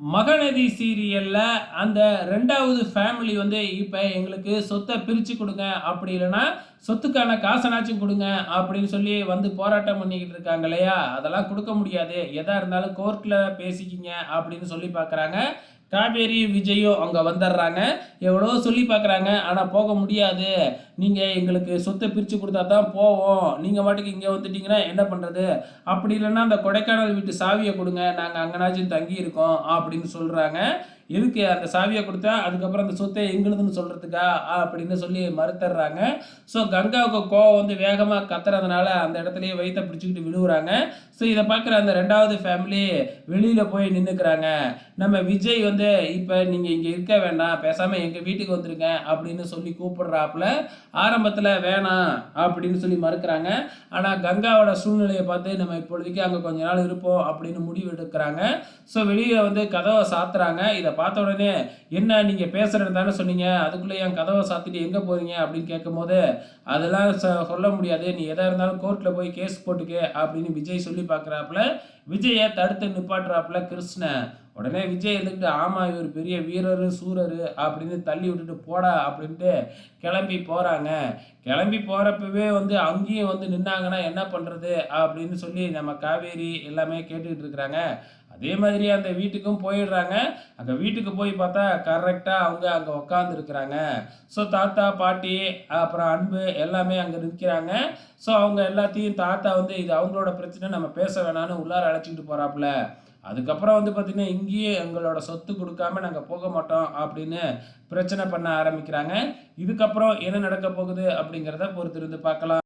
மகநதி சீரியல்ல அந்த 2வது ஃபேமிலி வந்து இப்ப எங்களுக்கு சொத்த பிரிச்சு குடுங்க. அப்படி இல்லன்னா, சொத்துக்கான காசனாச்சும் குடுங்க அப்படின்னு சொல்லி வந்து போராட்டம் பண்ணிக்கிட்டு இருக்காங்க இல்லையா? அதெல்லாம் குடுக்க முடியாது. எதா இருந்தாலும் கோர்ட்ல பேசிக்கிங்க அப்படின்னு சொல்லி பார்க்குறாங்க. காவேரி, விஜயும் அங்க வந்துடுறாங்க. எவ்வளவோ சொல்லி பார்க்குறாங்க. ஆனா போக முடியாது. நீங்க எங்களுக்கு சொத்த பிரிச்சு குடுத்தா தான் போவோம். நீங்க பாட்டுக்கு இங்க வந்துட்டீங்கன்னா என்ன பண்றது? அப்படி இல்லன்னா அந்த கொடைக்கானல் வீட்டு சாவிய குடுங்க. நாங்க அங்கனாச்சும் தங்கி இருக்கோம் அப்படின்னு சொல்றாங்க. எதுக்கு அந்த சாவிய குடுத்தா, அதுக்கப்புறம் அந்த சொத்த எங்களுதுன்னு சொல்றதுக்கா? அப்படின்னு சொல்லி மறுத்தர்றாங்க. ஸோ கங்காவுக்கு கோவம் வந்து வேகமா கத்துறதுனால அந்த இடத்துலயே வயித்த பிடிச்சுக்கிட்டு விழுவுறாங்க. ஸோ இத பார்க்குற அந்த 2வது ஃபேமிலி வெளியில போய் நின்னுக்குறாங்க. நம்ம விஜய் வந்து, "இப்ப நீங்க இங்க இருக்க வேண்டாம். பேசாம எங்க வீட்டுக்கு வந்துருங்க" அப்படின்னு சொல்லி கூப்பிடுறாப்புல. ஆரம்பத்துல வேணாம் அப்படின்னு சொல்லி மறுக்கிறாங்க. ஆனா கங்காவோட சூழ்நிலைய பார்த்து, நம்ம இப்பொழுதைக்கு அங்க கொஞ்ச நாள் இருப்போம் அப்படின்னு முடிவு எடுக்குறாங்க. ஸோ வெளிய வந்து கதவ சாத்துறாங்க. இத பார்த்த உடனே, "என்ன நீங்க பேசுறேன்னு தானே சொன்னீங்க. அதுக்குள்ள ஏன் கதவ சாத்திட்டு எங்க போறீங்க?" அப்படின்னு கேட்கும்போது, "அதெல்லாம் சொல்ல முடியாது. நீ எதா இருந்தாலும் கோர்ட்ல போய் கேஸ் போட்டுக்க" அப்படின்னு விஜய் சொல்லி பார்க்குறாப்புல. விஜய தடுத்து நிப்பாட்டுறாப்புல கிருஷ்ணன். உடனே விஜய் இருந்துக்கிட்டு, "ஆமா இவர் பெரிய வீரரு, சூரரு" அப்படின்னு தள்ளி விட்டுட்டு, "போடா" அப்படின்ட்டு கிளம்பி போறாங்க. கிளம்பி போறப்பவே வந்து அங்கேயும் வந்து நின்னாங்கன்னா என்ன பண்றது? அப்படின்னு சொல்லி நம்ம காவேரி எல்லாமே கேட்டுக்கிட்டு இருக்கிறாங்க. அதே மாதிரியே அந்த வீட்டுக்கும் போயிடுறாங்க. அங்க வீட்டுக்கு போய் பார்த்தா கரெக்ட்டா அவங்க அங்க உட்கார்ந்துருக்கிறாங்க. ஸோ தாத்தா, பாட்டி, அப்புறம் அன்பு எல்லாமே அங்க நிற்கிறாங்க. ஸோ அவங்க எல்லாத்தையும் தாத்தா வந்து இது அவங்களோட பிரச்சனை நம்ம பேச வேணான்னு உள்ளார அழைச்சுக்கிட்டு போறாப்புல. அதுக்கப்புறம் வந்து பார்த்தீங்கன்னா, இங்கேயே எங்களோட சொத்து குடுக்காம நாங்க போக மாட்டோம் அப்படின்னு பிரச்சனை பண்ண ஆரம்பிக்கிறாங்க. இதுக்கப்புறம் என்ன நடக்க போகுது அப்படிங்கிறத பொறுத்திருந்து பார்க்கலாம்.